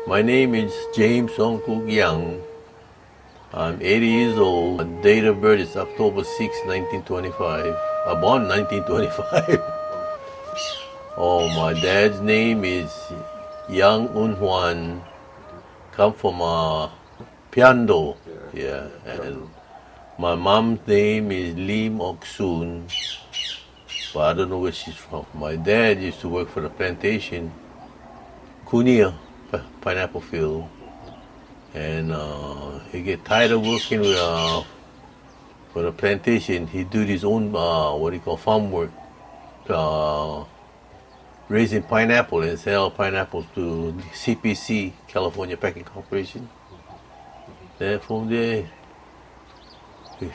My name is James Song Kook Young. I'm 80 years old. My date of birth is October 6, 1925. I'm born 1925. Oh, my dad's name is Yang Un Huan. Come from Piando. Yeah. And my mom's name is Lim Ok Soon. But I don't know where she's from. My dad used to work for the plantation, Kunia, pineapple field. And he get tired of working with, for the plantation. He do his own, farm work, raising pineapple and sell pineapples to CPC, California Packing Corporation. Then from there,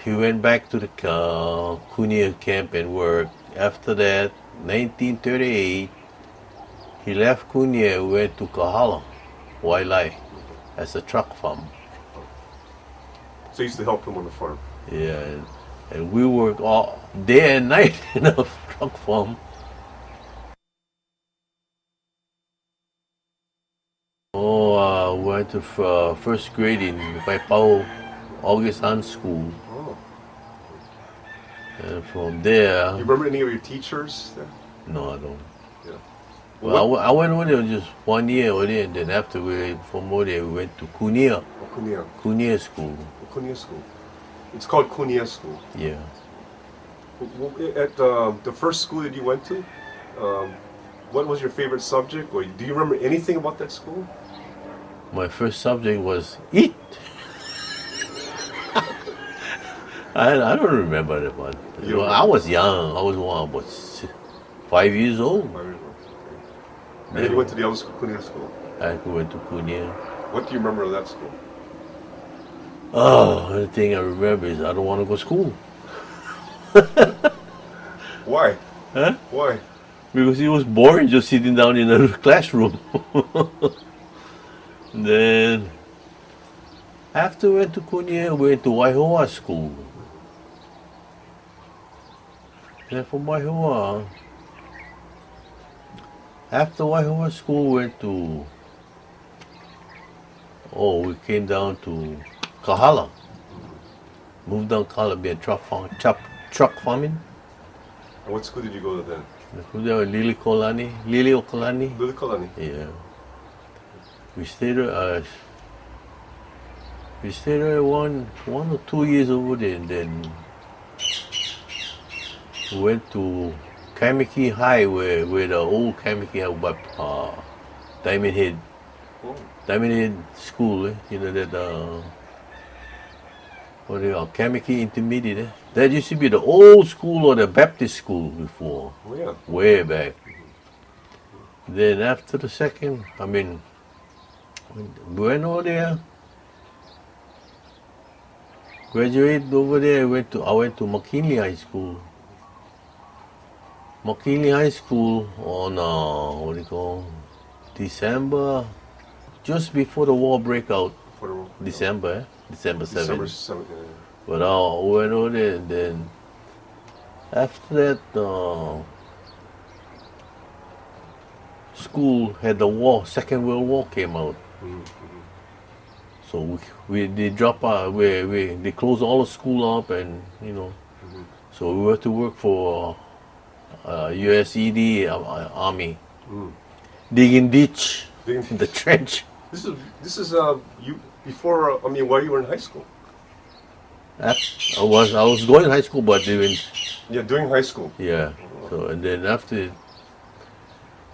he went back to the Kunia camp and worked. After that, 1938, he left Kunia and went to Kahala, Hawai I, as a truck farm. So you used to help him on the farm? Yeah, and we work all day and night in a truck farm. Oh, went to first grade in Waipao August School. Oh. And from there... You remember any of your teachers there? No, I don't. Yeah. Well, I went over there just 1 year over there, and then after from over there, we went to Kunia. Oh, Kunia. Kunia School. Oh, Kunia School. It's called Kunia School. Yeah. At the first school that you went to, what was your favorite subject? Or do you remember anything about that school? My first subject was eat. I don't remember that one. I was young. I was about 5 years old. 5 years old. And then you went to the other school, Kunia School. I went to Kunia. What do you remember of that school? Oh, the only thing I remember is I don't want to go to school. Why? Huh? Why? Because it was boring just sitting down in a classroom. Then, after I went to Kunia, I went to Waihoa School. Then from Waihoa, after Waihoa School, we came down to Kahala. Moved down Kahala, be a truck farming. And what school did you go to then? Lili Okolani. Lili Kolani. Yeah. We stayed there one or 2 years over there, and then we went to Kamiki High, where the old Kamiki High, but Diamond Head School, that what do you call Kamiki Intermediate. That used to be the old school or the Baptist school before. Oh yeah. Way back. Then after the second, we went over there, graduated over there. I went to McKinley High School. McKinley High School on December, just before the war break out. December 7th. December 7th. Yeah. But I went over there, and then after that, school had the war. Second World War came out. Mm-hmm. So they closed all the school up, and Mm-hmm. so we went to work for USED Army, digging ditch in the trench. This is you before while you were in high school. I was going to high school, but even During high school. yeah. So and then after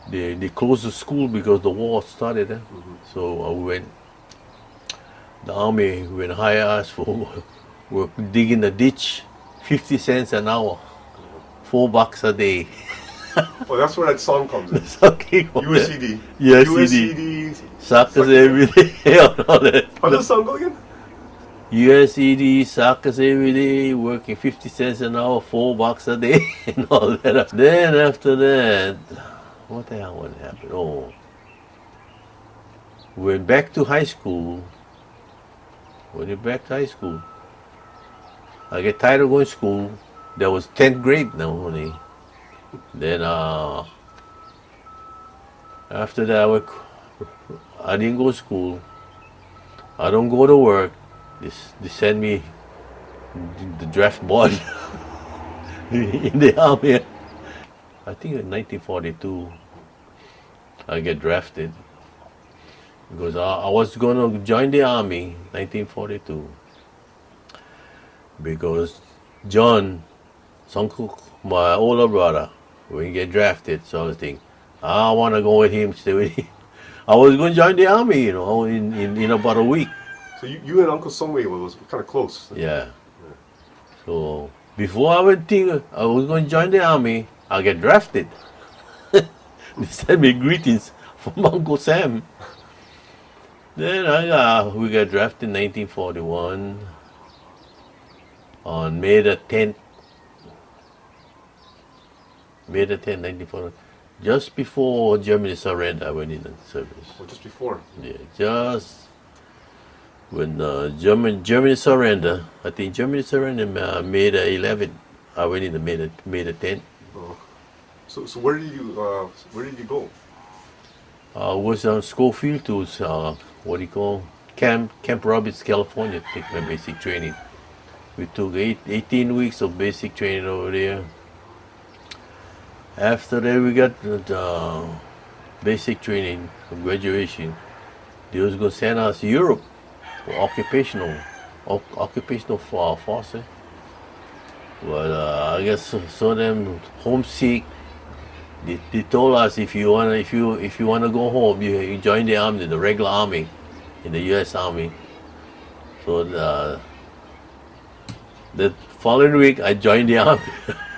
they closed the school because the war started. So I went. The army went hire us for work digging the ditch, 50 cents an hour, $4 a day. Well, that's where that song comes in. USCD. USCD. Suckers every day. All that. How does the song go again? USCD, suckers every day, working 50 cents an hour, $4 a day, and all that. Then after that, what the hell would happen? Oh, went back to high school. I get tired of going to school. That was 10th grade now only. Then after that, I didn't go to school. I don't go to work. They send me the draft board in the army. I think in 1942 I get drafted because I was going to join the army 1942 because John Sungkook, my older brother, when he get drafted, so I was thinking, I want to go with him, stay with him. I was going to join the army, you know, in about a week. So you and Uncle Songwei was kind of close. Yeah. So before I would think I was going to join the army, I get drafted. They sent me greetings from Uncle Sam. Then we got drafted in 1941 on May the 10th. May the 10th, 1941. Just before Germany surrendered, I went in the service. Oh, just before? Yeah, just when Germany surrendered. I think Germany surrendered May the 11th. I went in the May the 10th. Oh. So where did you go? I was on Schofield to what do you call Camp Robbins, California, to take my basic training. We took 18 weeks of basic training over there. After that, we got the basic training from graduation. They was going to send us to Europe for occupational forces. But I guess so them homesick. They told us if you wanna go home, you join the army, the regular army, in the U.S. Army. So the following week, I joined the army,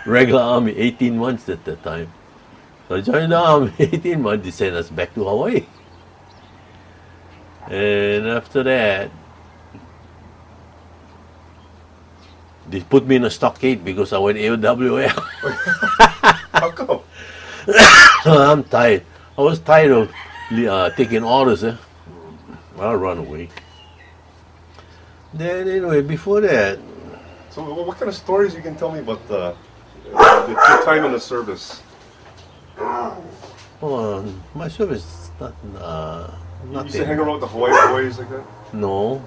regular army, 18 months at that time. So I joined the army, 18 months. They sent us back to Hawaii. And after that, they put me in a stockade because I went AWL. How come? I'm tired. I was tired of taking orders. I'll run away. Then anyway, before that. So what kind of stories you can tell me about your time in the service? Well, my service is not You nothing. used to hang around with the Hawaii boys like that? No,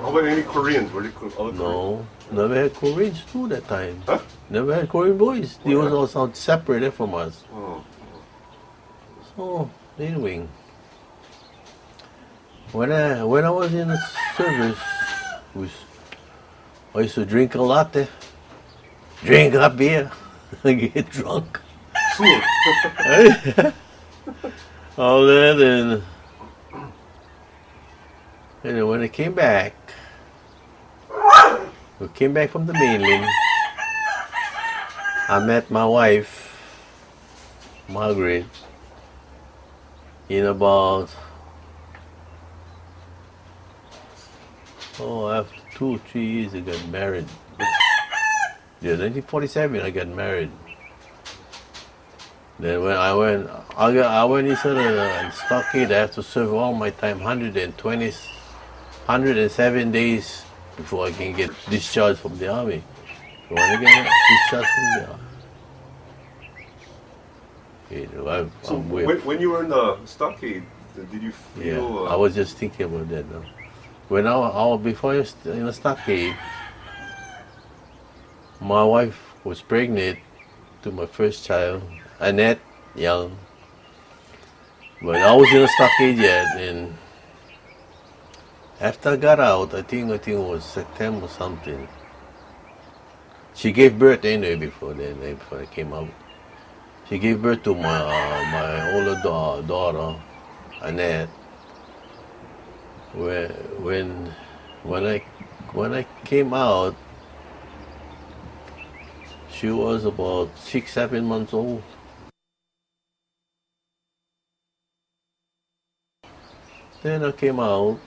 How about any Koreans? Were they other no. Never had Koreans too that time. Huh? Never had Korean boys. They was all separated from us. Oh. So anyway, when I was in the service, I used to drink a lot, drink a beer, and get drunk. Sure. All that and when I came back, we came back from the mainland. I met my wife, Margaret, in about after 2 or 3 years I got married. Yeah, 1947 I got married. Then when I went inside the stockade, I have to serve all my time, 107 days before I can get discharged from the army. So when I get discharged from the army, So when you were in the stockade, did you feel? yeah, I was just thinking about that now. When before I was in the stockade, my wife was pregnant to my first child, Annette, young. But I was in the stockade yet, and after I got out, I think it was September something. She gave birth anyway before I came out. She gave birth to my older daughter, Annette. When I came out, she was about 6-7 months old. Then I came out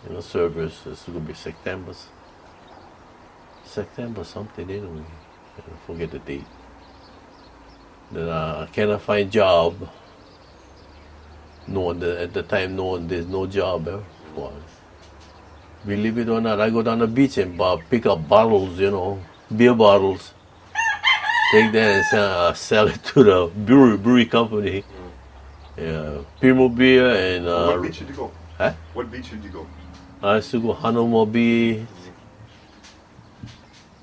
in the service. It's going to be September something anyway. I forget the date. Then I cannot find job. At the time, there's no job for us. Believe it or not, I go down the beach and pick up bottles, beer bottles. Take that and sell it to the brewery company. Yeah, Pirmobile and What beach did you go? huh? What beach did you go? I used to go Hanamobi,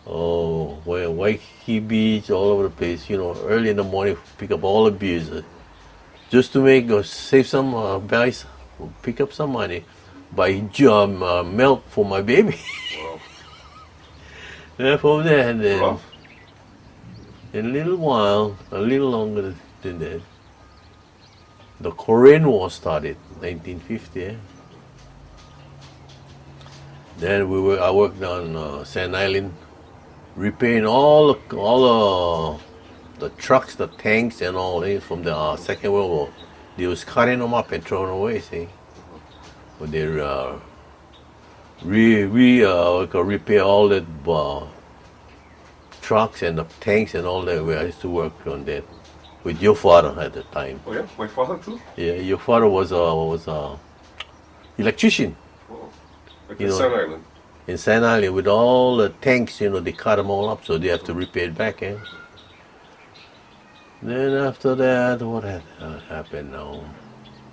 oh, well, Waikiki Beach, all over the place. You know, early in the morning, pick up all the beers, just to make save some buy, pick up some money, buy milk for my baby. Wow. And from there, and then Rough. in a little while, a little longer than that, the Korean War started, 1950. Then I worked on Sand Island, repairing all the trucks, the tanks, and all from the Second World War. They was cutting them up and throwing them away. See, but they could repair all that trucks and the tanks and all that. I used to work on that with your father at the time. Oh yeah, my father too. Yeah, your father was a electrician. Oh, like You in know. Sand Island. In Sand Island with all the tanks, they cut them all up, so they have to repair it back. Then after that, what had happened now?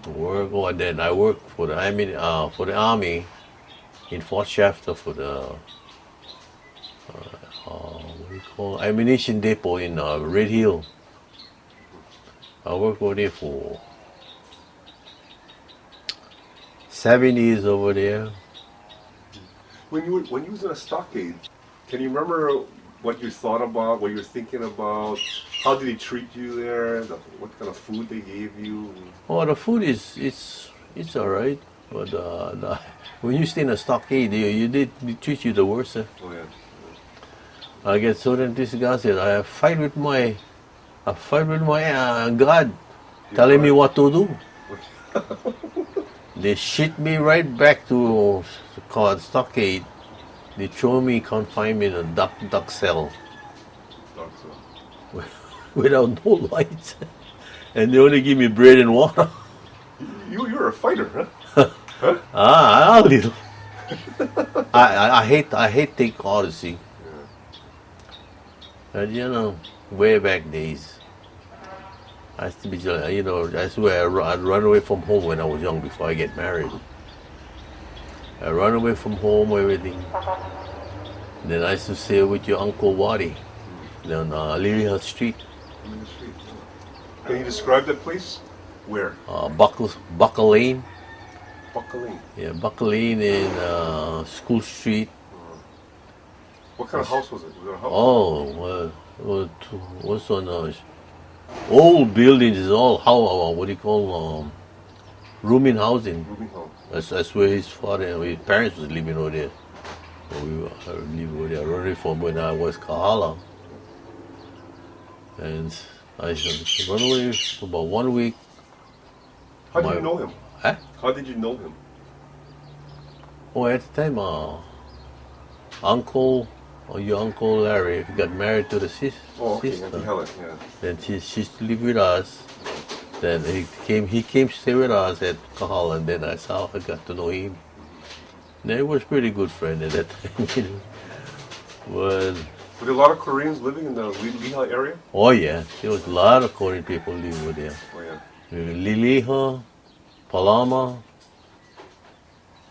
Work, or then I worked for the army in Fort Shafter for the what do you call ammunition depot in Red Hill. I worked over there for 7 years over there. When you was in a stockade, can you remember what you thought about, what you were thinking about? How did they treat you there? What kind of food they gave you? Oh, the food it's all right, but when you stay in a stockade, they treat you the worst. Oh yeah. I get so then this guy said I fight with my God, telling me what to do. They shit me right back to called stockade. They throw me, confine me in a duck cell without no lights, and they only give me bread and water. You're a fighter, huh? A little. I hate take Odyssey. And way back days, I used to be, that's where I'd run away from home when I was young before I get married. I run away from home, everything. Then I used to stay with your Uncle Waddy on Lily Street. Can you describe that place? Where? Buckle Lane. Buckle Lane. Yeah, Buckle Lane in School Street. What kind of house was it? Was it a house? Oh, what's on old buildings is all what do you call rooming housing. Rooming house. That's where his father, his parents was living over there. So we were living over there, running from when I was Kahala. And I run away for about 1 week. How did you know him? Huh? How did you know him? Oh, at the time, your Uncle Larry got married to the sister. Oh, okay, Auntie Helen, yeah. Then she used to live with us. Then he came to stay with us at Kahala, and then that's how I got to know him. They was pretty good friend at that time. But were there a lot of Koreans living in the Lehigh area? oh yeah, there was a lot of Korean people living over there. Oh yeah. Liliha, Palama,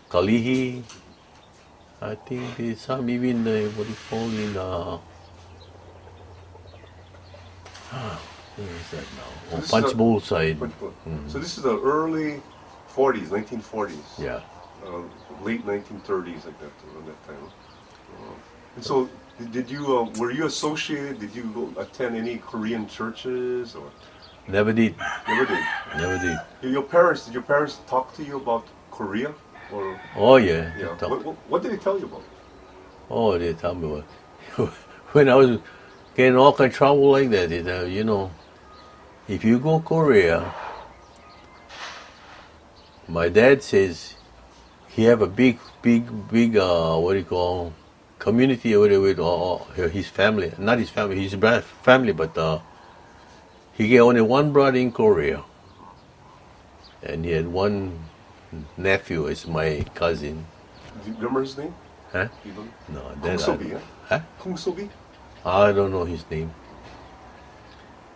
Kalihi. I think there's some even what do you call where is that now? This is Punch Bowl side. So this is the early 40s, 1940s. Yeah. Late 1930s, like that, around that time. And so, did you? Were you associated? Did you go attend any Korean churches or? Never did. Never did. Never did. Did your parents talk to you about Korea? Or Oh yeah. yeah. They talk- What did they tell you about? Oh, they tell me what. When I was getting all kind of trouble like that, if you go Korea, my dad says he have a big, what do you call, community over there with his family. Not his family, his family, but he get only one brother in Korea, and he had one nephew. Is my cousin. Do you remember his name? Huh? Even? No, Kung then Sobi, huh? Huh? Kung Sobi? I don't know his name.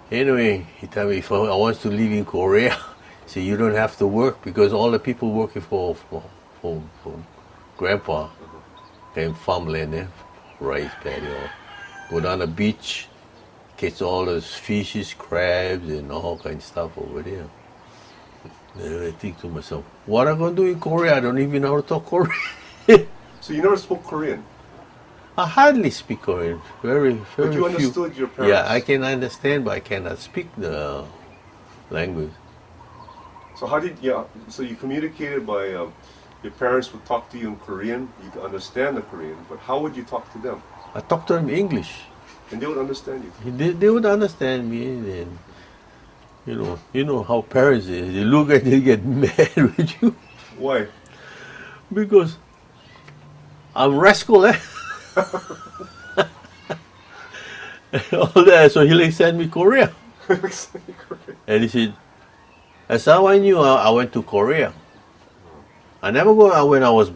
Anyway, he told me if I want to live in Korea, See, you don't have to work because all the people working for Grandpa came farmland there, rice paddy, or go down the beach, catch all those fishes, crabs, and all kind of stuff over there. Then I think to myself, what am I going to do in Korea? I don't even know how to talk Korean. So you never spoke Korean? I hardly speak Korean. Very But you few. understood your parents? Yeah, I can understand, but I cannot speak the language. So how did you? So you communicated by your parents would talk to you in Korean. You could understand the Korean, but how would you talk to them? I talk to them English. And they would understand you. They would understand me, and you know how parents is. They look at you, get mad with you Why? because I'm rascal, eh? All that. So he sent me Korea, and he said, "That's how I knew I went to Korea." I never go when I was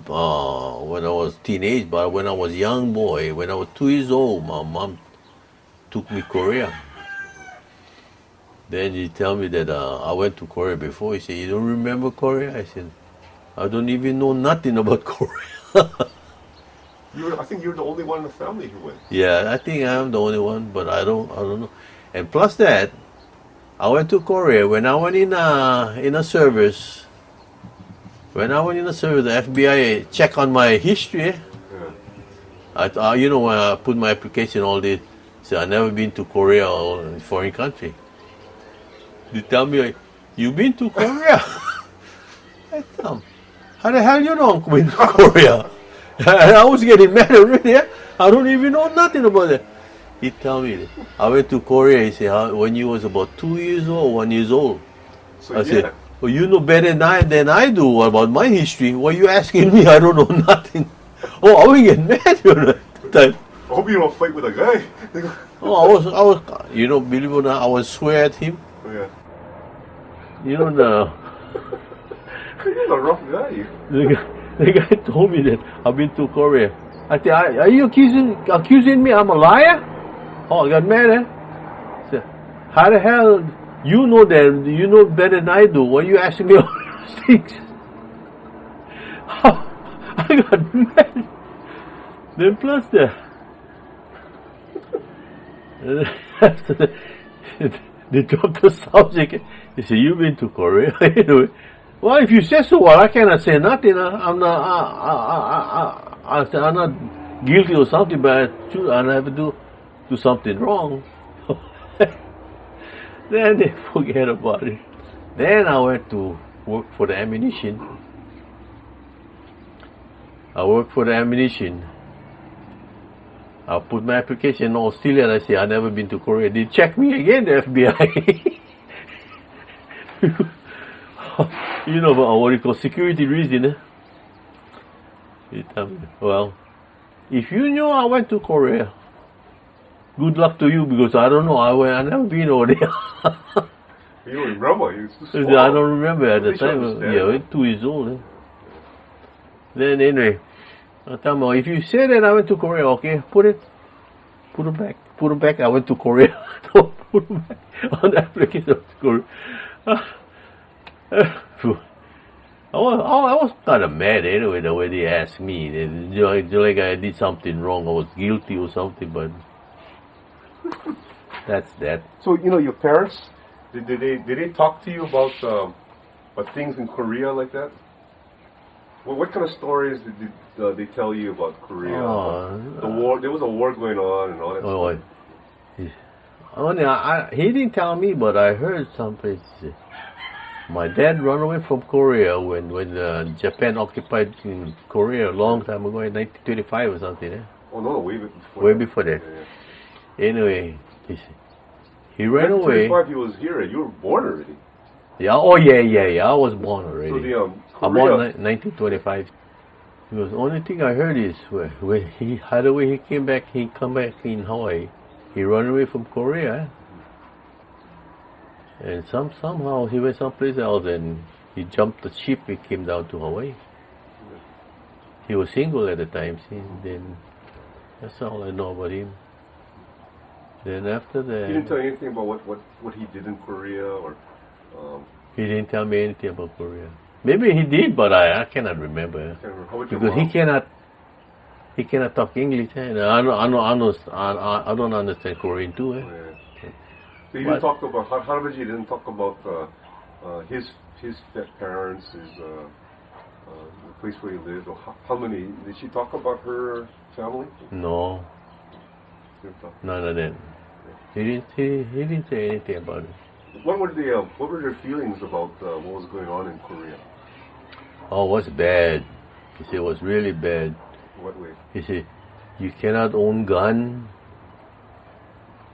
teenage, but when I was young boy, when I was 2 years old, my mom took me Korea. Then he tell me that I went to Korea before. He said, "You don't remember Korea?" I said, "I don't even know nothing about Korea." I think you're the only one in the family who went. Yeah, I think I'm the only one, but I don't know. And plus that, I went to Korea when I went in a service. When I went in the service, the FBI checked on my history. Yeah. When I put my application, all this, so I never been to Korea or a foreign country. They tell me, "You been to Korea?" I tell them, "How the hell you know I'm going to Korea?" I was getting mad already. I don't even know nothing about it. He tell me that I went to Korea. He said, when you was about 2 years old, 1 year old. So I said, "Well, you know better than I do about my history. Why you asking me? I don't know nothing." Oh, I was getting mad at that time. I hope you don't fight with a guy. Oh, I was, believe it or not, I was swear at him. Yeah. You know, the You're a rough guy. the guy told me that I've been to Korea. I said, "Are you accusing me? I'm a liar?" Oh, I got mad, eh? I said, "How the hell you know that? You know better than I do. Why you asking me all those things?" I got mad. Then plus after that, they dropped the subject. They said, "You've been to Korea?" Anyway, well, if you say so, well, I cannot say nothing. I'm not guilty or something, but I never do something wrong. Then they forget about it. Then I went to work for the ammunition. I worked for the ammunition. I put my application in Australia and I say, "I've never been to Korea." They check me again, the FBI. You know what you call security reason, eh? They tell me, "Well, if you knew I went to Korea, good luck to you because I don't know. I never been over there." You don't remember? You was too I small. don't remember at the At least you time. understand. Yeah, I was 2 years old. Eh? Then anyway, I tell them, "If you say that I went to Korea, okay, put it back. I went to Korea." Put it back on the application to Korea. I was kind of mad anyway the way they asked me. Like I did something wrong, I was guilty or something, but that's that. So your parents did they talk to you about things in Korea like that? Well, what kind of stories did they tell you about Korea? The war. There was a war going on and all that. Oh, he didn't tell me, but I heard someplace. My dad ran away from Korea when Japan occupied in Korea a long time ago, in 1925 or something. Eh? Oh no, way before. Way before that. Yeah. Anyway, he ran away. 1925, he was here. You were born already. Yeah. Oh yeah. I was born already. So the I'm Korea. born 1925. Because the only thing I heard is when he had away, he came back in Hawaii. He ran away from Korea. And somehow he went someplace else and he jumped the ship. He came down to Hawaii. He was single at the time. See, then that's all I know about him. Then after that, He didn't tell you anything about what he did in Korea or He didn't tell me anything about Korea. Maybe he did, but I cannot remember. How about your Because mom? he cannot talk English. And I don't understand Korean too. Yeah. So you didn't talk about Harbaji didn't talk about his parents, the place where he lived, or how many? Did she talk about her family? No, Didn't talk. none of that. He didn't say anything about it. What were their feelings about what was going on in Korea? Oh, it was bad. He said it was really bad. What way? He said, you cannot own gun.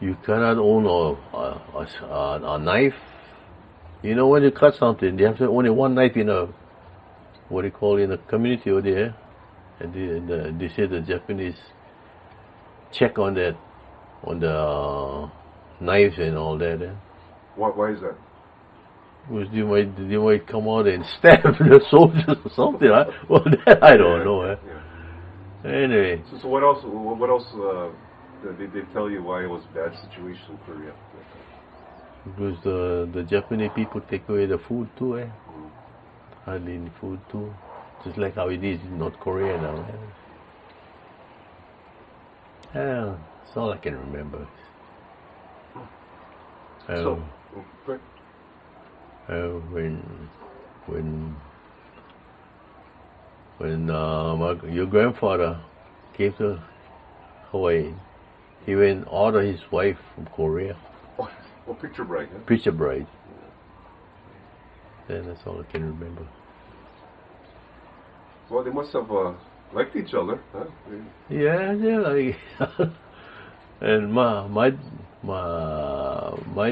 You cannot own a knife. You know, when you cut something, they have only one knife in a, what do you call it, in the community over there. And they say the Japanese check on that, on the knives and all that. Why is that? Because they might come out and stab the soldiers or something. Well, that I don't know. Yeah. Anyway. So what else? What else did they tell you why it was a bad situation in Korea? Because the Japanese people take away the food too. Hardly any food too. Just like how it is in North Korea now. Yeah, that's all I can remember. So, when your grandfather came to Hawaii, he went order his wife from Korea. Oh, picture bride. Huh? Picture bride. Yeah, that's all I can remember. Well, they must have liked each other, huh? Yeah, like. And my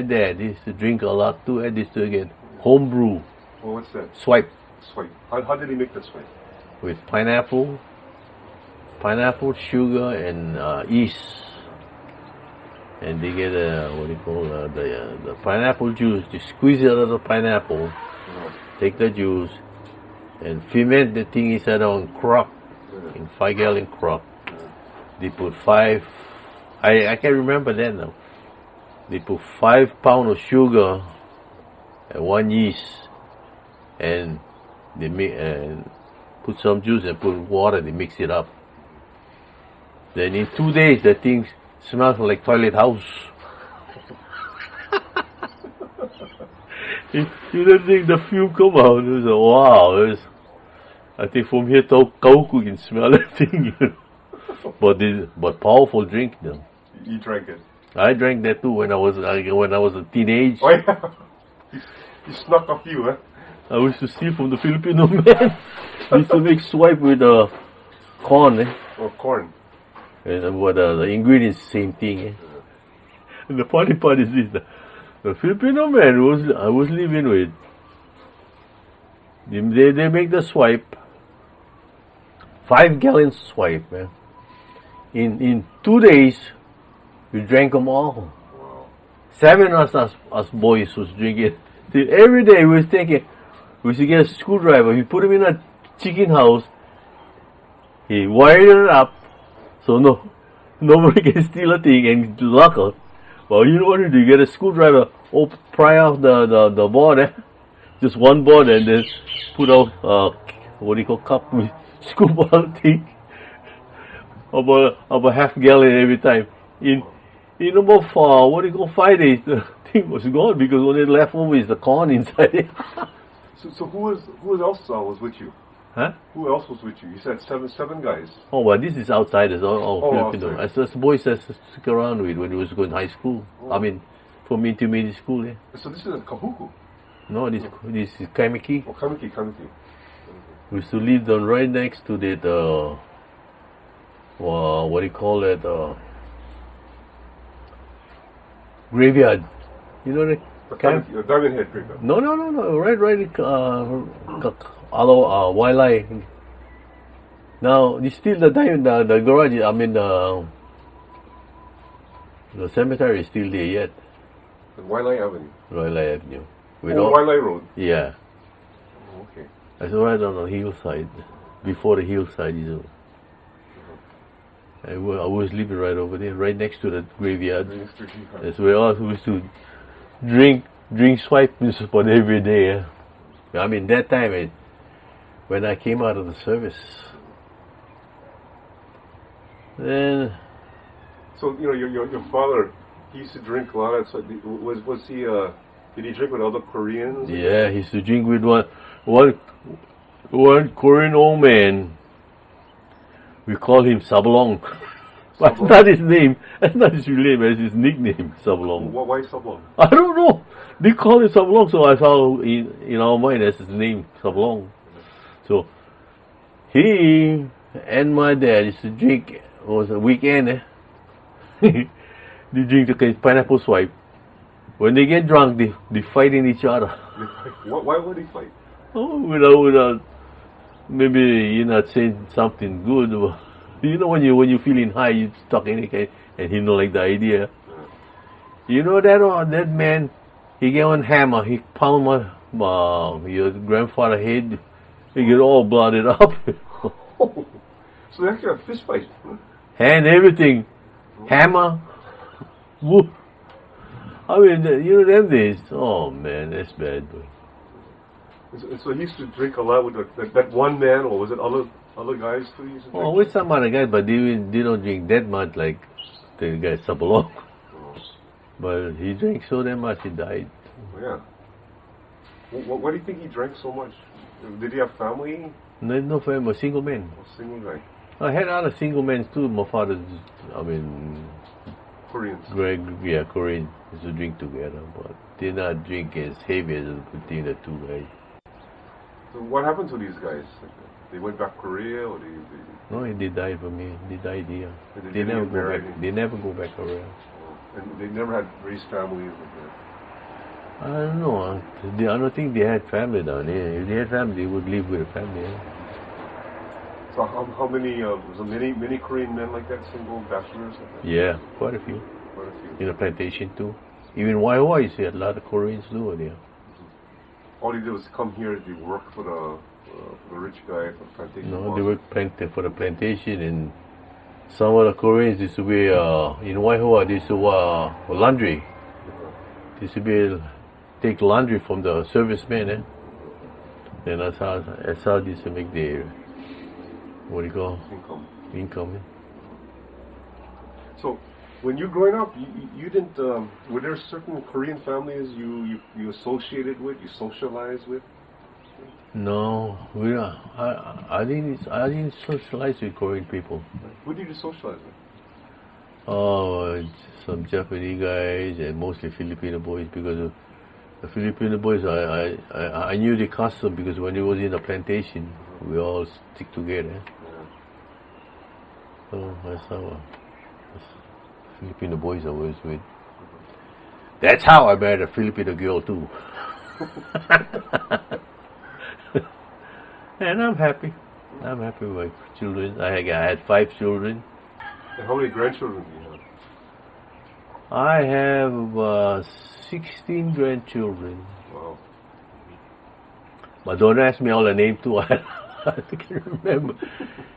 dad used to drink a lot too. And used to get homebrew. Well, what's that? Swipe. Swipe. How did he make that swipe? With pineapple, sugar, and yeast. And they get the pineapple juice. They squeeze it out of the pineapple, take the juice, and ferment the thing inside on crock, in 5-gallon crock. They put 5. I can't remember that now. They put 5 pounds of sugar and 1 yeast, and they put some juice and put water. They mix it up. Then in 2 days, the thing smells like toilet house. You don't think the fume come out? It was wow. I think from here to Kauku you can smell that thing. But powerful drink though. You drank it. I drank that too when I was a teenage. Oh yeah. You snuck a few, huh? I used to steal from the Filipino man. They used to make swipe with corn. Or corn. And the ingredients same thing. And the funny part is this: the Filipino man I was living with. They make the swipe. 5-gallon swipe, man. In 2 days, we drank them all. Wow. 7 of us boys was drinking. Every day we was thinking, we should get a screwdriver. We put him in a chicken house. He wired it up so nobody can steal a thing and lock it. Well, you know what you do? You get a screwdriver, pry off the board, just one board, and then put out what do you call cup? We scoop out the thing. About half-gallon every time. In about 5 days, the thing was gone because only left over is the corn inside. So who else was with you? Huh? Who else was with you? You said seven guys. Oh, well, this is outsiders. All Filipino. Outsiders. As boys I stick around with when he was going to high school. Oh. I mean, from intermediate school. Yeah. So this is a Kahuku. No, this is Kaimiki. Oh, Kamiki. We used to live down right next to that. What do you call it? Graveyard. You know the Diamond Head graveyard. No. Right. Waialae. Now, it's still the garage. I mean, the cemetery is still there yet. Waialae Avenue. Waialae Avenue. Waialae Road. Yeah. Oh, okay. That's right on the hillside. Before the hillside is. I was living right over there, right next to the graveyard. That's where I used to drink drink swipe for every day. I mean, that time when I came out of the service, then So your father, he used to drink a lot. So was he? Did he drink with other Koreans? yeah, he used to drink with one Korean old man. We call him Sablong. That's not his name. That's not his real name. That's his nickname, Sablong. Why Sablong? I don't know. They call him Sablong, so I thought in our mind that's his name, Sablong. So he and my dad used to drink. It was a weekend. They drink the pineapple swipe. When they get drunk, they fight in each other. Why would he fight? Oh, without maybe you're not saying something good. You know when you're feeling high, you talk anything, and he don't like the idea. You know that man, he get one hammer, he pound your grandfather's head, he get all blooded up. Oh, so they actually had a fist fight. Hand everything, hammer, whoop. I mean, them days. Oh man, that's bad. So he used to drink a lot with that one man, or was it other guys too? He used to drink? Oh, with some other guys, but they don't drink that much like the guy Sabalong. But he drank so damn much, he died. Yeah. Why do you think he drank so much? Did he have family? No family, single man. A single guy. I had other single men too. My father, Koreans. Korean used to drink together, but they not drink as heavy as between the two guys. So what happened to these guys? They went back to Korea, or they No, they died for me. They died here. They never get go married. back. They never go back Korea. And they never had raised families like that. I don't know. I don't think they had family down here. If they had family, they would live with a family. So how many? Was there many Korean men like that, single bachelors? Like that? Yeah, quite a few. Quite a few. In the plantation too. Even Hawai I, you see a lot of Koreans do there. All they did was come here. They worked for the rich guy for the plantation. No, they work for the plantation, and some of the Koreans used to be in Waihoa. They used to laundry. They used to take laundry from the servicemen, and that's how they used to make their income. So, when you growing up, you didn't. Were there certain Korean families you associated with, you socialized with? No, I didn't socialize with Korean people. Who did you socialize with? Oh, some Japanese guys and mostly Filipino boys, because the Filipino boys, I knew the custom because when it was in the plantation, we all stick together. So that's how Filipino boys I was with. That's how I married a Filipino girl too. And I'm happy. I'm happy with my children. I had 5 children. And how many grandchildren do you have? I have 16 grandchildren. Wow. But don't ask me all the names too. I can't remember.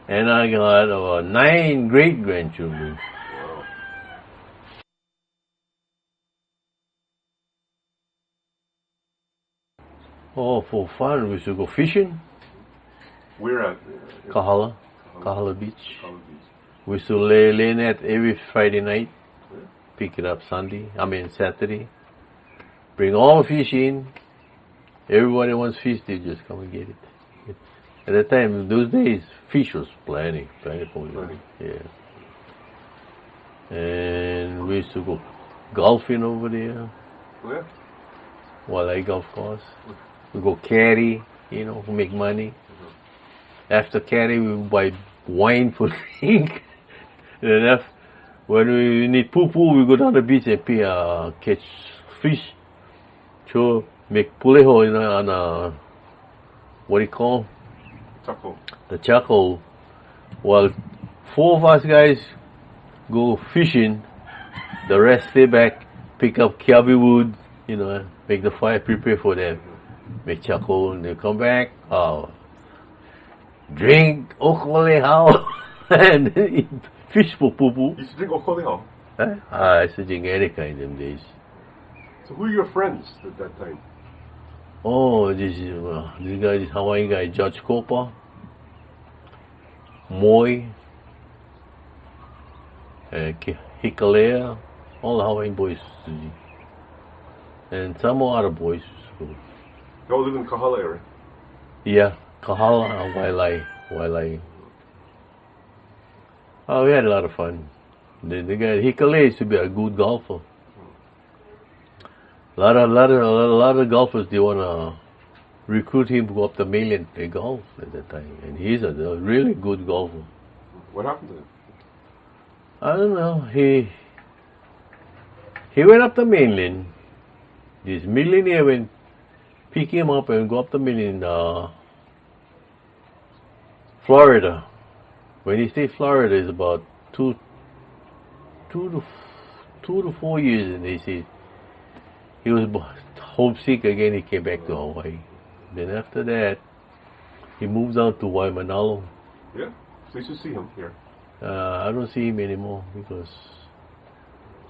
And I got 9 great-grandchildren. Wow. Oh, for fun, we used to go fishing. Where at? Kahala Beach. Kahala Beach. We used to lay net every Friday night. Pick it up Saturday. Bring all fish in. Everybody wants fish, they just come and get it. At that time, those days, fish was plenty. Yeah. And we used to go golfing over there. Where? Walleye golf course. We go carry, make money. After carry, we buy wine for drink. And then when we need poo-poo, we go down the beach and catch fish. So make puleho on what do you call? Chaco. The charcoal. While 4 of us guys go fishing, the rest stay back, pick up kiabi wood, make the fire, prepare for them, make charcoal, and they come back. Drink okolehao and eat fish for poo-poo. You used to drink okolehao? I used to drink any kind of days. So who are your friends at that time? Oh, this guy, this Hawaiian guy, Judge Copa, Moy, Hikalea, all the Hawaiian boys, and some more other boys. They all live in Kahala area. Yeah, Kahala, Wailai. Oh, we had a lot of fun. The guy Hikalea used to be a good golfer. A lot of golfers, they wanna recruit him to go up the mainland play golf at that time, and he's a really good golfer. What happened to him? I don't know. He went up the mainland. This millionaire went pick him up and go up the mainland, Florida. When he stayed Florida, it's about two to 4 years, and they say he was homesick again. He came back to Hawaii. Then after that, he moved down to Waimanalo. Yeah, so you should see him here. I don't see him anymore because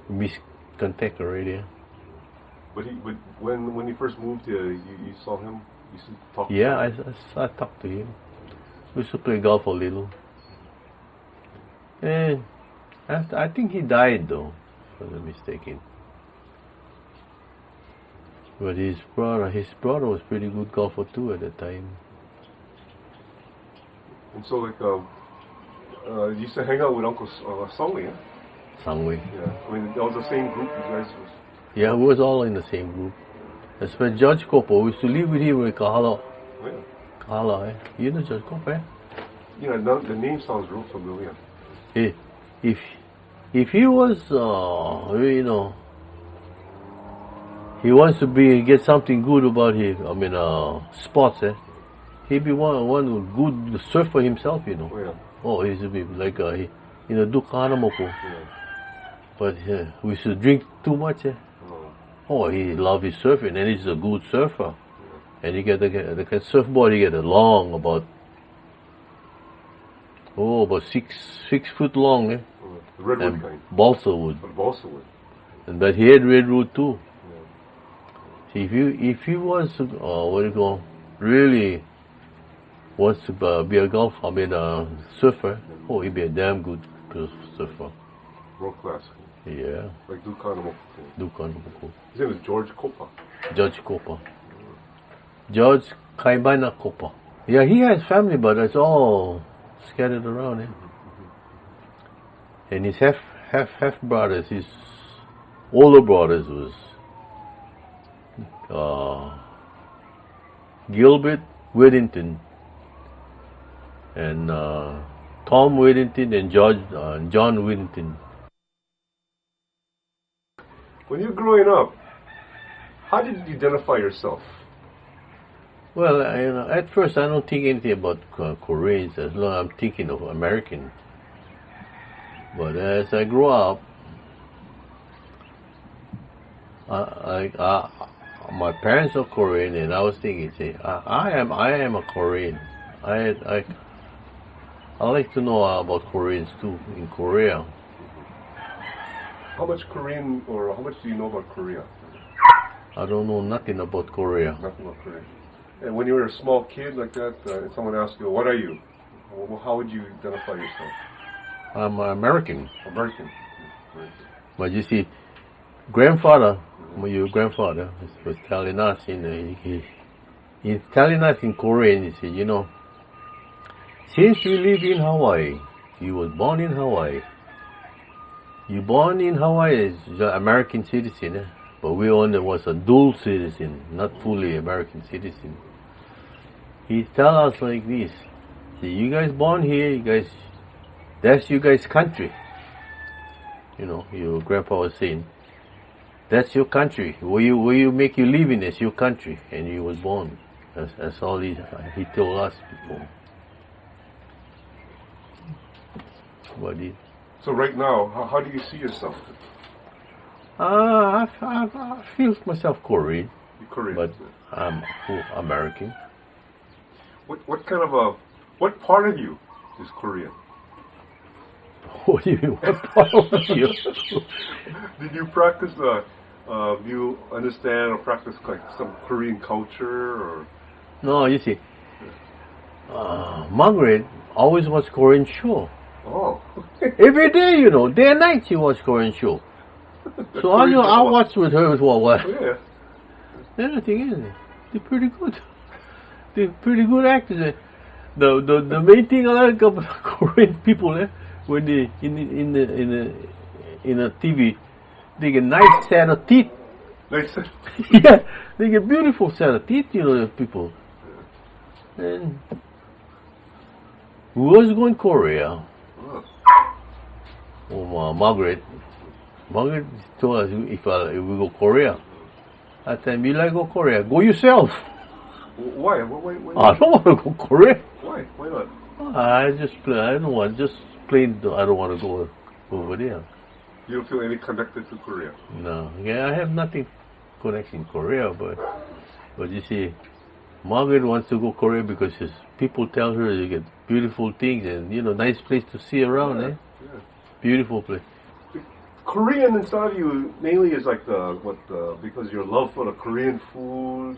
we missed contact already. But when he first moved here, you saw him. You used to talk. Yeah, I talked to him. We used to play golf a little. And after, I think he died though, if I'm not mistaken. But his brother was pretty good golfer too at the time. And so you used to hang out with Uncle Songway, huh? Sangway. Yeah, I mean that was the same group you guys was. Yeah, we was all in the same group. Especially Judge Copa. We used to live with him in Kahala. Oh, yeah. Kahala, eh? You know Judge Copa, eh? You know, the name sounds real familiar. If he was, he wants to get something good about him. I mean, sports. He'd be one good surfer himself. Oh yeah. Oh, he should be like do kanamoko. Yeah. But we should drink too much. Oh, he loved his surfing, and he's a good surfer. Yeah. And he get the surfboard. He get a long about 6 foot long. The redwood and kind. Balsa wood. Balsa wood. And but he had redwood too. Yeah. See, if he was really wants to be a golfer, a surfer, he'd be a damn good surfer. World class. Yeah. Like Dukanamoko. His name is George Copa. Judge Copa. George Kaibana Copa. Yeah, he has family, but it's all scattered around. And his half brothers, his older brothers was Gilbert Whittington and Tom Whittington and John Whittington. When you're growing up, how did you identify yourself? Well, at first I don't think anything about Koreans as long as I'm thinking of American. But as I grew up, my parents are Korean, and I was thinking, I am a Korean. I like to know about Koreans too in Korea. How much Korean, or how much do you know about Korea? I don't know nothing about Korea. Nothing about Korea. And when you were a small kid like that, and someone asked you, "What are you?" Well, how would you identify yourself? I'm American. American. Right. But you see, your grandfather was telling us, he's telling us in Korean, he said, since we live in Hawaii, you was born in Hawaii. You born in Hawaii as an American citizen, but we only was a dual citizen, not fully American citizen. He tell us like this, see, you guys born here, that's you guys' country. Your grandpa was saying, that's your country. Where you make your living is your country, and you was born. That's all he told us before. So right now, how do you see yourself? I feel myself Korean. You're Korean, but I'm full American. What part of you is Korean? What do you mean? What part of you? Did you practice Do you understand or practice like some Korean culture or? No, you see, Margaret always watch Korean show. Oh. Every day, day and night she watch Korean show. So I watch with her for a while. Yeah. And the thing is, they're pretty good. They're pretty good actors. The main thing I like about Korean people, when they in the TV, they get nice set of teeth. Nice. Yeah, they get beautiful set of teeth. The people. And we was going Korea. Oh, Margaret told us if we go Korea. I tell him, you like go Korea? Go yourself. Why? I don't want to go Korea. Why? Why not? I don't want. Just plain. I don't want to go over there. You don't feel any connected to Korea? No. Yeah, I have nothing connection Korea, but you see, Margaret wants to go Korea because people tell her you get beautiful things and nice place to see around. Yeah. Beautiful place. Korean inside of you mainly is like because your love for the Korean food,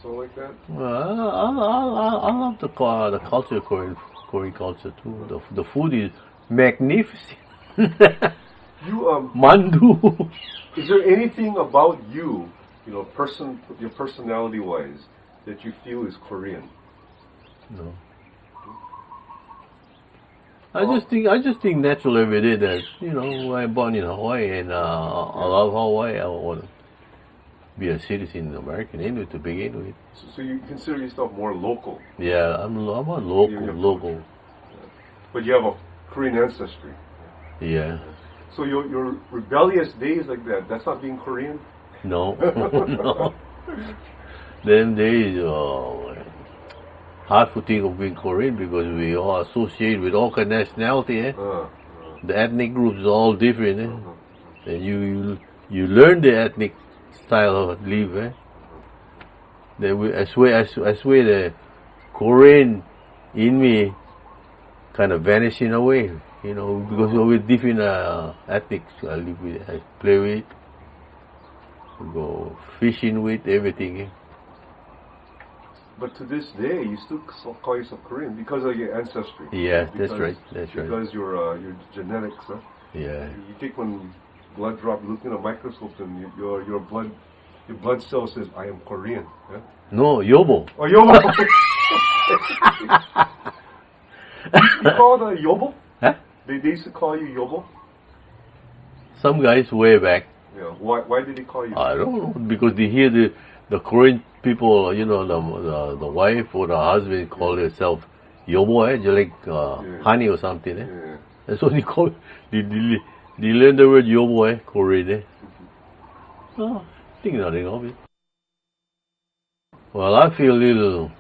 something like that. Well, I love the culture, Korean culture too. The food is magnificent. You Mandu. Is there anything about you, your personality wise, that you feel is Korean? No. I just think natural every day that I'm born in Hawaii and I love Hawaii. I want to be a citizen American anyway to begin with. So you consider yourself more local? Yeah, I'm a local. But you have a Korean ancestry. Yeah. So your rebellious days like that's not being Korean? No, no. Them days, hard to think of being Korean because we all associate with all kind of nationality. The ethnic groups are all different. And you learn the ethnic style of live. Then I swear the Korean in me kind of vanishing away. Because we're different ethnics. I live with, I play with, go fishing with, everything. But to this day, you still call yourself Korean because of your ancestry. Yeah, that's right. Because your genetics. Huh? Yeah. You take one blood drop, look in a microscope, and your blood cell says, "I am Korean." Yeah? No, Yobo. Oh, Yobo. You call it Yobo? Huh? They used to call you Yobo. Some guys way back. Yeah. Why did they call you? I don't know, because they hear the Korean people, the wife or the husband call themselves Yobo, you like honey or something. Yeah. And so they learn the word Yobo, Korean. No, think nothing of it. Well, I feel a little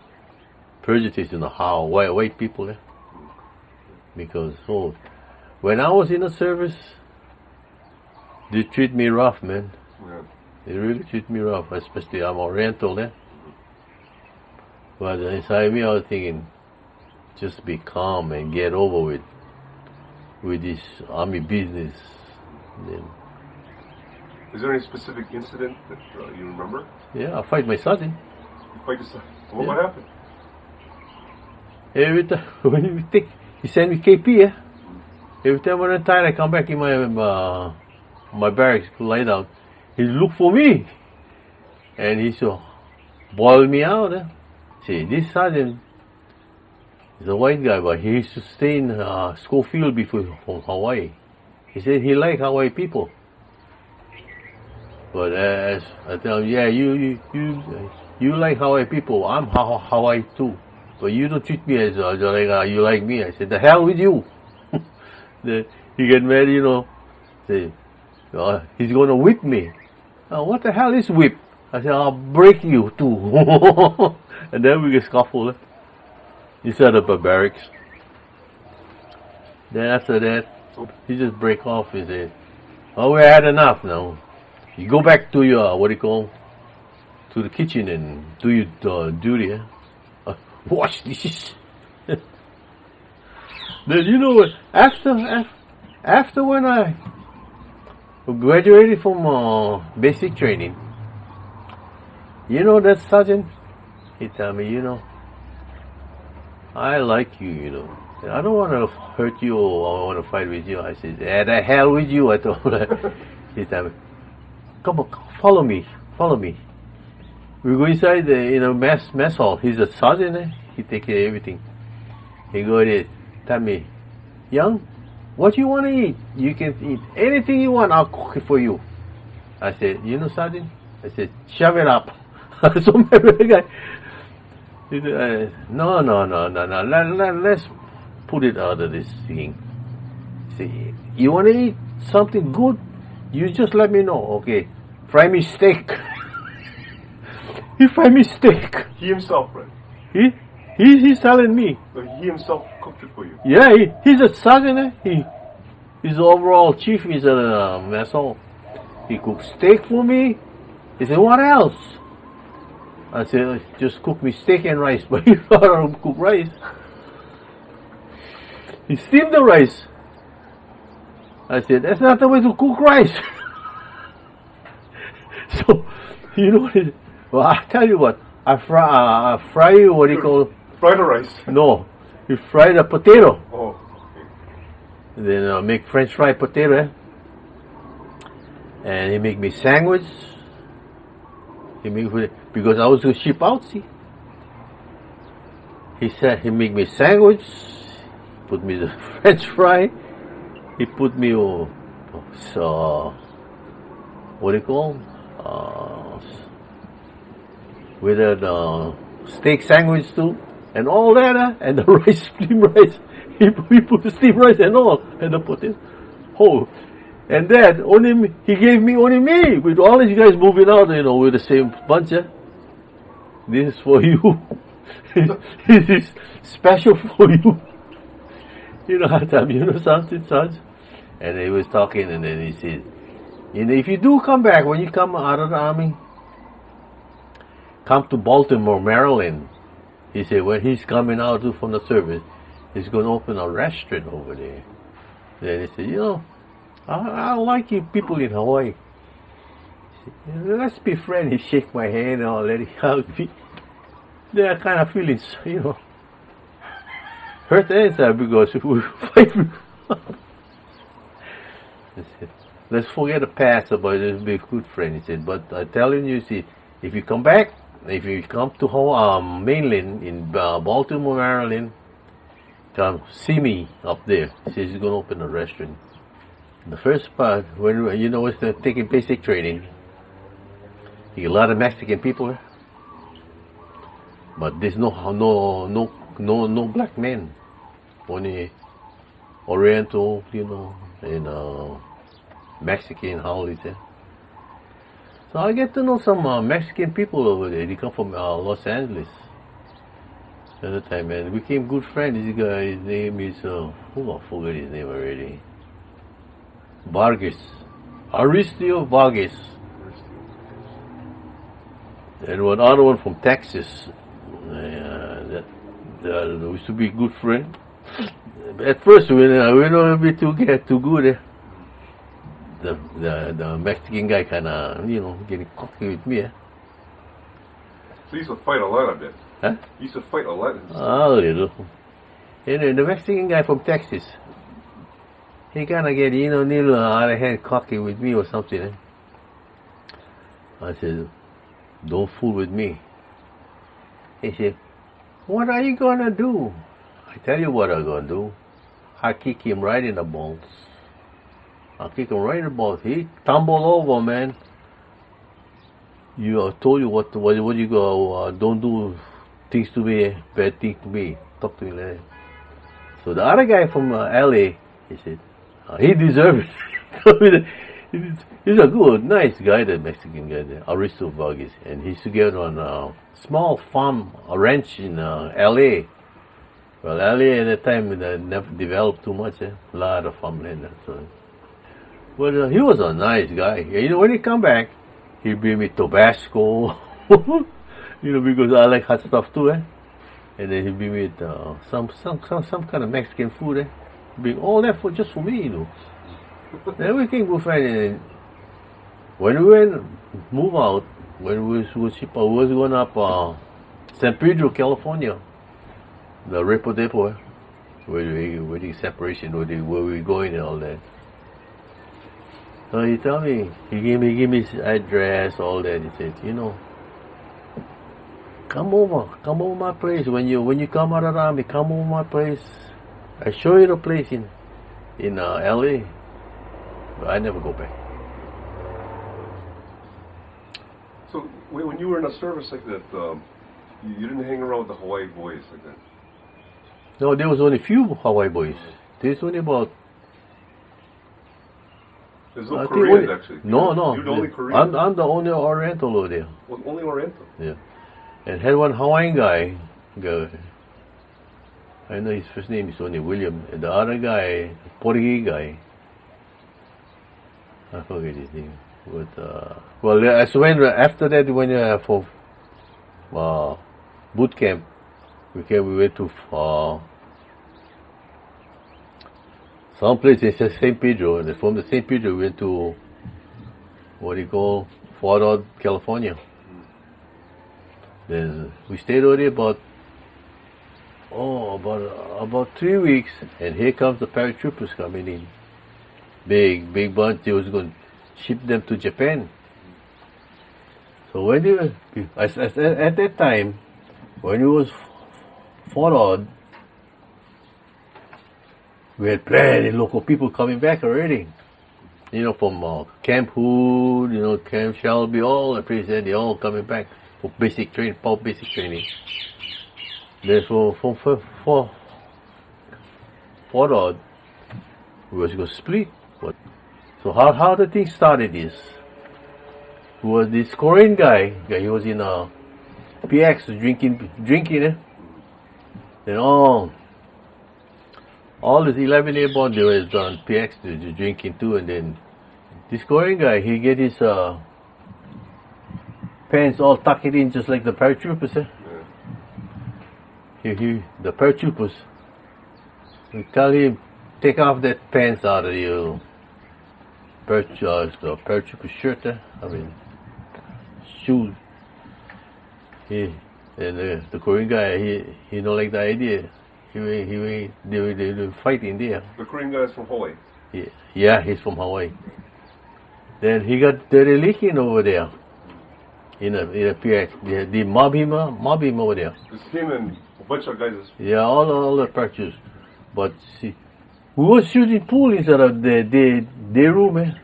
prejudice in how white people, because when I was in the service, they treat me rough, man. Yeah. They really treat me rough, especially I'm Oriental, But inside me, I was thinking, just be calm and get over with this army business. Then, is there any specific incident that you remember? Yeah, I fight my sergeant. You fight yourself. What happened? Every time when he sent me KP. Every time when I'm tired, I come back in my barracks to lie down. He look for me, and he so boil me out. See, this sergeant is a white guy, but he used to stay in Schofield before from Hawaii. He said he like Hawaii people, but as I tell him, yeah, you like Hawaii people. I'm Hawaii too, but you don't treat me as like you like me. I said, the hell with you. He get mad, Say, he's gonna whip me. What the hell is whip? I said, I'll break you too. And then we get scuffled. He set up a barracks. Then after that, he just break off. He said, oh, we had enough now. You go back to your, to the kitchen and do your duty. Wash dishes. Then you know what? After when graduated from basic training. You know that sergeant? He told me, I like you, I don't want to hurt you or I want to fight with you. I said, the hell with you, I told him. He told me, come on, follow me. We go inside the mess hall. He's a sergeant, eh? He take care of everything. He go there, tell me, young, what you want to eat? You can eat anything you want, I'll cook it for you. I said, sergeant? I said, shove it up. So my guy, he said, no, let's put it out of this thing. Say, you want to eat something good? You just let me know, okay? Fry me steak. He fry me steak. He himself, right? He's telling me. So he himself cooked it for you? Yeah, he's a sergeant. He's the overall chief. He's a mess hall. He cooked steak for me. He said, what else? I said, just cook me steak and rice. But he thought I would cook rice. He steamed the rice. I said, that's not the way to cook rice. So, well, I tell you what, I fry what do you call? Fry the rice. No, you fry the potato. Oh, okay. Then make French fry potato. And he make me sandwich. Because I was going to ship out, see. He said he make me sandwich, put me the French fry. He put me what do you call? With the steak sandwich too, and all that, and the rice, steamed rice. He put the steamed rice and all, and the potato. Oh, and that he gave me only me with all these guys moving out, with the same bunch. This is for you. This is special for you. Something, such. And he was talking, and then he said, if you do come back, when you come out of the army, come to Baltimore, Maryland. He said when he's coming out from the service, he's going to open a restaurant over there. Then he said, I like you people in Hawaii. Said, let's be friends. He shake my hand and let him hug me. Then I kind of feeling, hurt inside because we fight. He said, let's forget the past about this, be a good friend. He said, but I'm telling you, see, if you come back, if you come to mainland in Baltimore, Maryland, come see me up there. He says he's going to open a restaurant. The first part, when it's taking basic training, you get a lot of Mexican people there, but there's no black men, only Oriental, and Mexican holidays there. So I get to know some Mexican people over there. They come from Los Angeles. At the time, and we became good friends. This guy, his name is I forgot his name already. Vargas, Aristio Vargas, and one other one from Texas. That used to be a good friend. At first, we don't be too good. The Mexican guy kind of getting cocky with me. So you used to fight a lot, I bet. Huh? You used to fight a lot. A little. The Mexican guy from Texas. He kind of get, little out of hand cocky with me or something. I said, don't fool with me. He said, what are you going to do? I tell you what I'm going to do. I kick him right in the balls. I'll kick him right in the balls. He tumbled over, man. I told you what you go, don't do things to me, bad things to me. Talk to me like that. So the other guy from LA, he said, he deserves it. He's a good, nice guy, the Mexican guy there, Aristo Vargas. And he's together on a small farm, a ranch in LA. Well, LA at that time never developed too much, a lot of farmland. So. But he was a nice guy. When he come back, he bring me Tabasco, because I like hot stuff too, And then he bring me some kind of Mexican food, Bring all that food just for me, Then we became good friends. When we went move out, when we was going up San Pedro, California, the Repo Depot, where the separation, where we going and all that. So he told me, he gave me his address, all that. He said, come over my place. When you come out of the army, come over my place. I show you the place in LA. But I never go back. So when you were in a service like that, you didn't hang around with the Hawaii boys like that? No, there was only few Hawaii boys. There's only about... There's no Koreans, actually. No. You're the only Korean? I'm the only Oriental over there. Well, only Oriental? Yeah. And had one Hawaiian guy. I know his first name is only William. And the other guy, Portuguese guy. I forget his name. But, after that, when for boot camp, we went to some place in St. Pedro, and from the St. Pedro we went to Fort Ord, California. Then we stayed over there about 3 weeks, and here comes the paratroopers coming in. Big bunch. They was going to ship them to Japan. So when they were, at that time, when it was Fort Ord, we had plenty of local people coming back already. From Camp Hood, Camp Shelby, all the places, they all coming back for basic training, basic training. Then for Fort Ord, we was going to split. So how the thing started is, was this Korean guy, he was in PX drinking. Then all this 11-year bond, they was on PX drinking too, and then this Korean guy, he get his pants all tucked in just like the paratroopers. The paratroopers, we tell him, take off that pants out of you. The paratrooper shirt, shoes. And the Korean guy, he don't like the idea. They fight in there. The Korean guy is from Hawaii? Yeah, he's from Hawaii. Then he got dirty leaking over there in a PX. They mob him over there. It's him and a bunch of guys. Yeah, all the practice. But see, we was shooting pool inside of their room.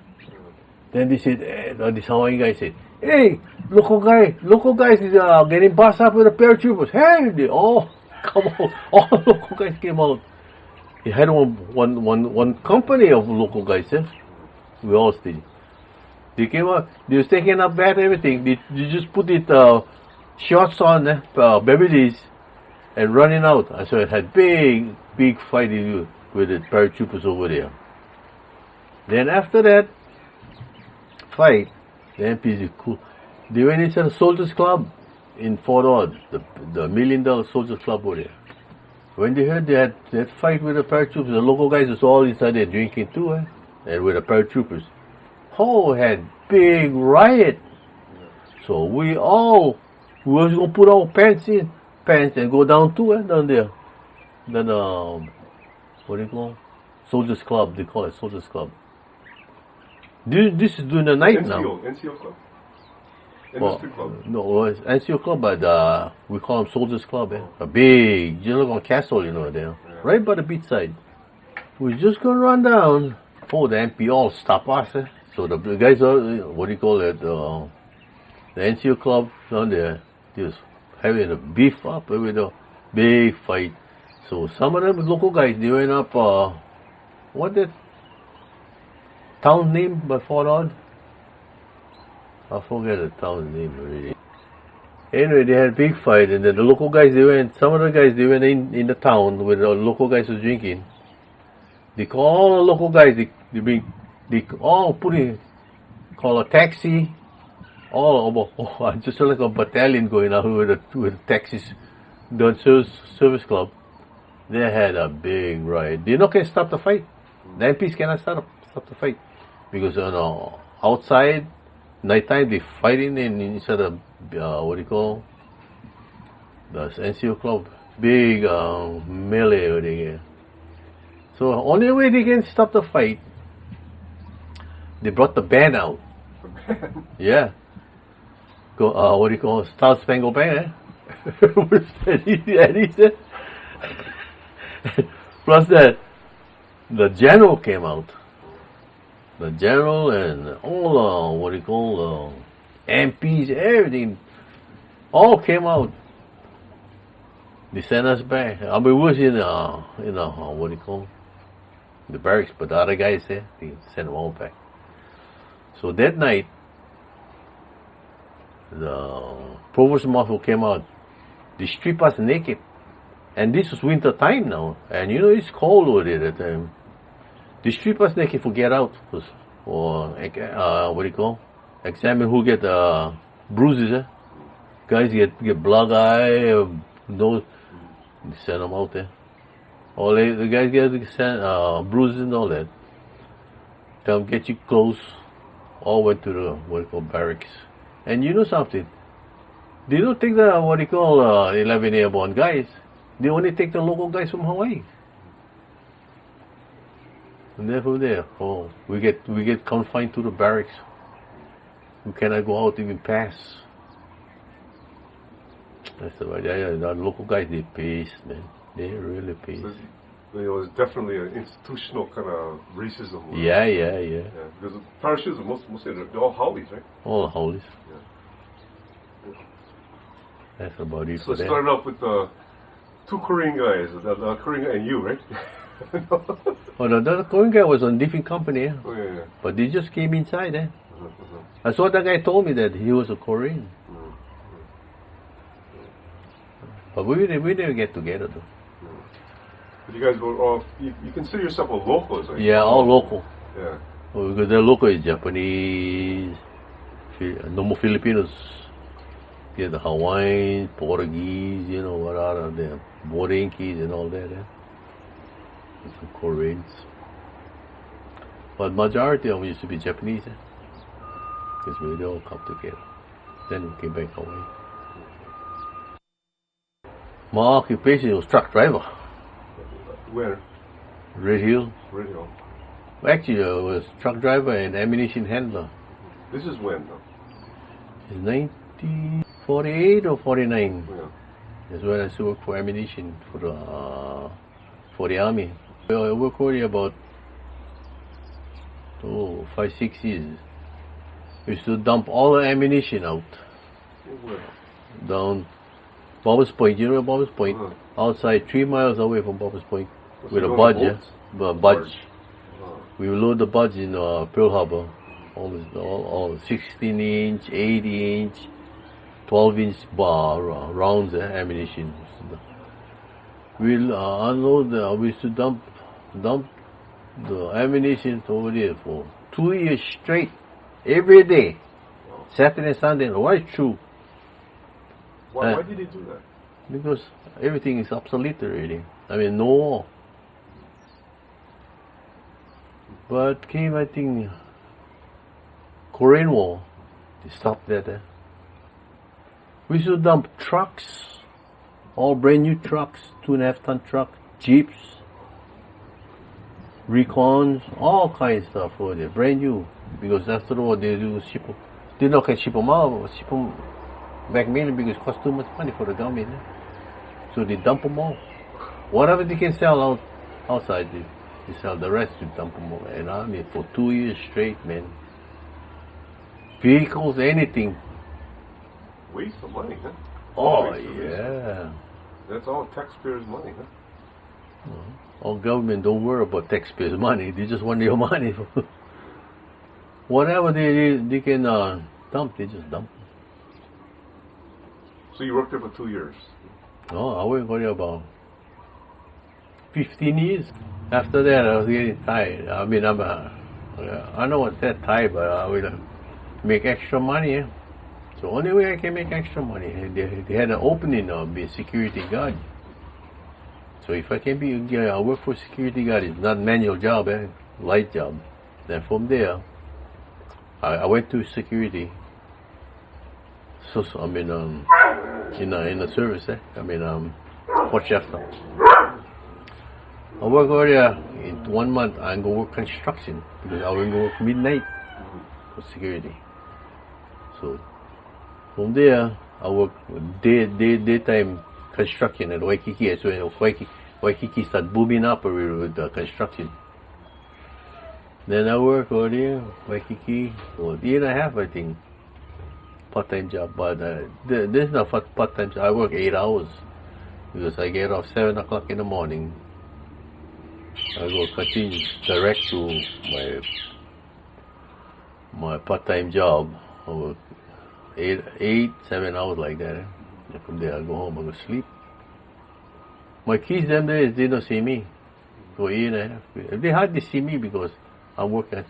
Then they said, this Hawaiian guy said, hey, local guys is getting bust up with the paratroopers. Hey, they all come out. All local guys came out. He had one company of local guys. We all stayed. They came out. They was taking up bat everything. They just put it shots on Beverly's and running out. And so it had big fighting with the paratroopers over there. Then after that fight, the MPs are cool. They went into the Soldiers Club in Fort Ord, the $1 million Soldiers Club over there. When they heard that fight with the paratroopers, the local guys was all inside there drinking too, and with the paratroopers. Had big riot. So we was gonna put our pants and go down too, down there. Then what do you call it? Soldiers Club. They call it Soldiers Club. This is during the night now. NCO Club? Industry Club? No, it's NCO Club, but we call them Soldiers Club. A big, you look on castle, there. Yeah. Right by the beach side. We're just gonna run down. The MP all stop us. So the guys are, what do you call it? The NCO Club down there, they was having a beef up with a big fight. So some of them local guys, they went up, what that town name by Fort Ord? I forget the town name already. Anyway, they had a big fight, and then the local guys, some of the guys, they went in the town where the local guys was drinking. They call all the local guys, they all call a taxi, just like a battalion going out with taxis, the service club. They had a big riot. They not can stop the fight. The MPs cannot stop the fight because outside Nighttime they fighting inside the what do you call the NCO club, big melee over there. So only way they can stop the fight, they brought the band out. Yeah. Go, what do you call it? Star Spangled Banner. and he said, plus that, the general came out. The general and all what do you call MPs, everything, all came out. They sent us back. I mean, we was in what do you call the barracks, but the other guys there, they sent them all back. So that night, the provost marshal came out. They stripped us naked, and this was winter time now, and you know it's cold over there at that time. They strip us naked for get out, or what do you call? Examine who get bruises. Guys get black eye, nose. They send them out there. All the guys get bruises and all that. Tell them get you close. All went to the what do you call barracks. And you know something? They don't take the what do you call 11 airborne guys. They only take the local guys from Hawaii. And then from there, we get confined to the barracks. We cannot go out even pass. That's about it. The local guys, they pissed, man. They really pissed. So it was definitely an institutional kind of racism. Yeah. Because the parachutes are mostly they're all Howleys, right? All Howleys. Yeah. That's about it. So it started off with two Korean guys, the Korean guy and you, right? The Korean guy was on different company, Oh, yeah. But they just came inside, I saw that guy told me that he was a Korean. But we didn't get together though. But you guys go, you consider yourself a local, right? Yeah, all local. Yeah. Because the local is Japanese, no more Filipinos. Yeah, the Hawaiians, Portuguese, you know, what are the Borinkies and all that. And some Koreans. But majority of them used to be Japanese. Because we all come together. Then we came back Hawaii. My occupation was truck driver. Where? Red Hill. Red Hill. Actually, I was truck driver and ammunition handler. This is when, though? It's 1948 or 49. Yeah. That's when I used to work for ammunition for the army. I worked already about 5-6 years. We used to dump all the ammunition out. Where? Down Bobber's Point. You know Bobber's Point? Uh-huh. Outside, 3 miles away from Bobber's Point. So With a you budge, own the budge. Oh. We load the budge in Pearl Harbor. All 16-inch, 8-inch, 12-inch rounds of ammunition. We'll unload. We used to dump the ammunition over there for 2 years straight, every day, Saturday and Sunday, right through. Why did they do that? Because everything is obsolete already. I mean, no war. But came, I think, Korean War. They stopped that. We used to dump trucks, all brand new trucks, 2.5-ton truck, Jeeps, Recons, all kinds of stuff over there, brand new. Because after all, they do ship them. They not can ship them out, ship them back mainly because it costs too much money for the government. So they dump them all. Whatever they can sell outside, they sell the rest, they dump them all. And I mean, for 2 years straight, man. Vehicles, anything. Waste of money, huh? Oh, yeah. That's all taxpayers' money, huh? Our government don't worry about taxpayers' money. They just want your money. Whatever they can dump, they just dump. So you worked there for 2 years? No, I worked for about 15 years. After that, I was getting tired. I mean, I don't want that tired, but I will make extra money. So only way I can make extra money. They had an opening to be a security guard. So if I can I work for security guard, it's not manual job, light job. Then from there, I went to security. So I mean, in the service, I mean, Port Sheffield. I work over there. In 1 month, I'm going to work construction because I will go work midnight for security. So from there, I work daytime construction at Waikiki. So Waikiki start booming up with the construction. Then I work over there, Waikiki, for a year and a half, I think. Part-time job, but this is not part-time job. I work 8 hours because I get off 7 o'clock in the morning. I go continue direct to my part-time job. I work 7 hours like that. And from there I go home, I go sleep. My kids them days, they don't see me for a year and a half. They hardly see me because I'm working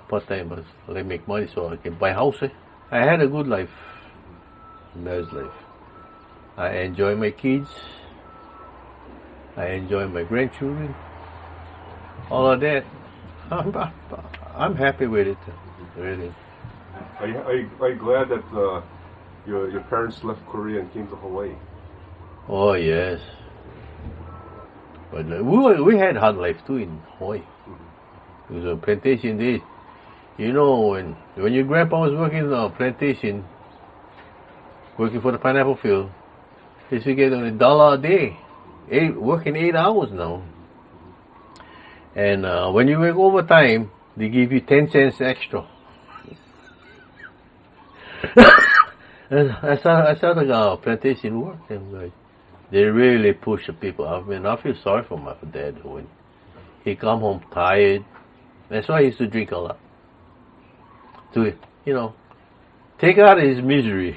part-time, but I make money so I can buy house. I had a good life, marriage life. I enjoy my kids. I enjoy my grandchildren. All of that. I'm happy with it, really. Are you glad that your parents left Korea and came to Hawaii? Oh yes. But we had hard life too in Hawaii. It was a plantation days. You know, when your grandpa was working on a plantation, working for the pineapple field, he used to get $1 a day, working 8 hours now. And when you work overtime, they give you 10 cents extra. I saw the plantation work, and they really push the people. I mean, I feel sorry for my dad when he come home tired. That's why he used to drink a lot. To, take out his misery.